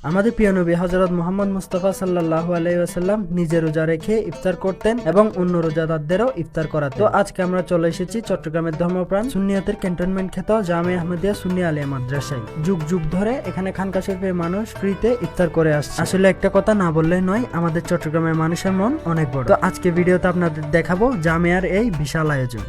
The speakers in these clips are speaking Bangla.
আমাদের প্রিয় নবী হযরত মুহাম্মদ মুস্তাফা সাল্লাল্লাহু আলাইহি ওয়াসাল্লাম নিজে রোজা রেখে ইফতার করতেন এবং অন্য রোজাদারদেরও ইফতার করাতেন। তো আজকে আমরা চলে এসেছি চট্টগ্রামের ধর্মপ্রাণ সুন্নিয়তের ক্যান্টনমেন্ট খ্যাত জামিয়া আহমদিয়া সুন্নি আলিয়া মাদ্রাসায়। যুগ যুগ ধরে এখানে খানকা শরীফের মানুষ ফ্রিতে ইফতার করে আসছে। আসলে একটা কথা না বললেই নয়, আমাদের চট্টগ্রামের মানুষের মন অনেক বড়। তো আজকে ভিডিওতে আপনাদের দেখাবো জামিয়ার এই বিশাল আয়োজন।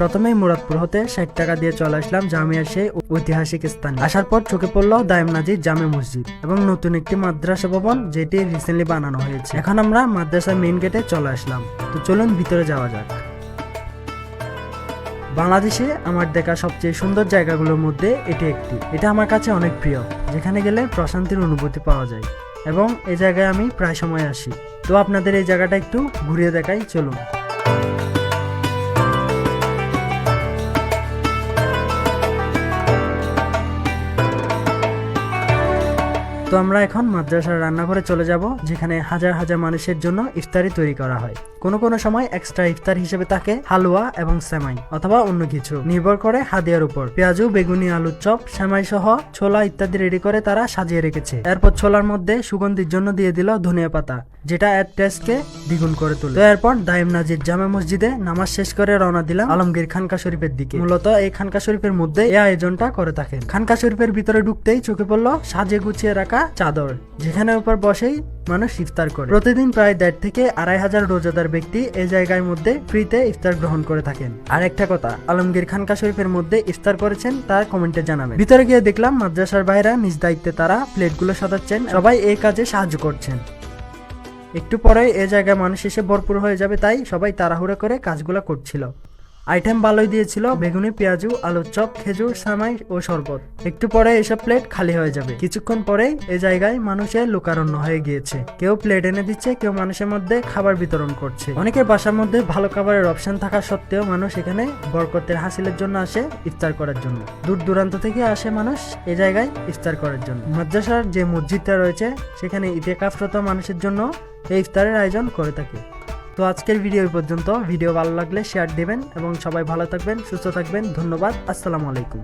প্রথমেই মুরাদপুর হতে 60 টাকা দিয়ে চলে আসলাম জামিয়ার সেই ঐতিহাসিক স্থানে। আসার পর চোখে পড়লো দায়েম নাজির জামে মসজিদ এবং নতুন একটি মাদ্রাসা ভবন যেটি রিসেন্টলি বানানো হয়েছে। এখন আমরা মাদ্রাসার মেইন গেটে চলে আসলাম। তো চলুন ভিতরে যাওয়া যাক। বাংলাদেশে আমার দেখা সবচেয়ে সুন্দর জায়গাগুলোর মধ্যে এটি একটি। এটা আমার কাছে অনেক প্রিয়, যেখানে গেলে প্রশান্তির অনুভূতি পাওয়া যায় এবং এই জায়গায় আমি প্রায় সময় আসি। তো আপনাদের এই জায়গাটা একটু ঘুরিয়ে দেখাই, চলুন। তো আমরা এখন মাদ্রাসার রান্নাঘরে চলে যাব, যেখানে হাজার হাজার মানুষের জন্য ইফতারি তৈরি করা হয়। কোনো কোনো সময় এক্সট্রা ইফতার হিসেবে থাকে হালুয়া এবং সেমাই অথবা অন্য কিছু, নির্ভর করে হাদিয়ার উপর। পেঁয়াজু, বেগুনি, আলুর চপ, সেমাই সহ ছোলা ইত্যাদি রেডি করে তারা সাজিয়ে রেখেছে। এরপর ছোলার মধ্যে সুগন্ধির জন্য দিয়ে দিল ধনিয়া পাতা, যেটা এর টেস্টকে দ্বিগুণ করে তোলে। তো এরপর দায়েম নাজির জামে মসজিদে নামাজ শেষ করে রওনা দিলাম আলমগীর খানকা শরীফের দিকে। মূলত এই খানকা শরীফের মধ্যে এই আয়োজনটা করে থাকেন। খানকা শরীফের ভিতরে ঢুকতেই চোখে পড়লো সাজিয়ে গুছিয়ে রাখা চাদর, যেখানে উপর বসেই মানুষ ইফতার করে। প্রতিদিন প্রায় 1.5 থেকে 2.5 হাজার রোজাদার ব্যক্তি এই জায়গার মধ্যে ফ্রিতে ইফতার গ্রহণ করে থাকেন। আর একটা কথা, আলমগীর খানকা শরীফের মধ্যে ইফতার করেছেন তার কমেন্টে জানাবেন। ভিতরে গিয়ে দেখলাম মাদ্রাসার বাইরে নিজ দায়িত্বে তারা প্লেটগুলো সাজাচ্ছেন, সবাই এই কাজে সাহায্য করছেন। একটু পরে এই জায়গায় মানুষ এসে ভরপুর হয়ে যাবে, তাই সবাই তাড়াহুড়ো করে কাজগুলো করছিল। আইটেম ভালোই দিয়েছিল, বেগুনি, পেঁয়াজু, আলুর চপ, খেজুর, সামাই ও শরবত। একটু পরে এসব প্লেট খালি হয়ে যাবে। কিছুক্ষণ পরেই এই জায়গায় মানুষের লোকারণ্য হয়ে গিয়েছে। কেউ প্লেট এনে দিচ্ছে, কেউ মানুষের মধ্যে খাবার বিতরণ করছে। অনেকের বাসার মধ্যে ভালো খাবারের অপশন থাকা সত্ত্বেও মানুষ এখানে বরকতের হাসিলের জন্য আসে ইফতার করার জন্য। দূর দূরান্ত থেকে আসে মানুষ এই জায়গায় ইফতার করার জন্য। মাদ্রাসার যে মসজিদটা রয়েছে সেখানে ইতিকাফরত মানুষের জন্য এই ইফতারের আয়োজন করে থাকে। তো আজকের ভিডিও পর্যন্ত। ভিডিও ভালো লাগলে শেয়ার দিবেন এবং সবাই ভালো থাকবেন, সুস্থ থাকবেন। ধন্যবাদ। আসসালামু আলাইকুম।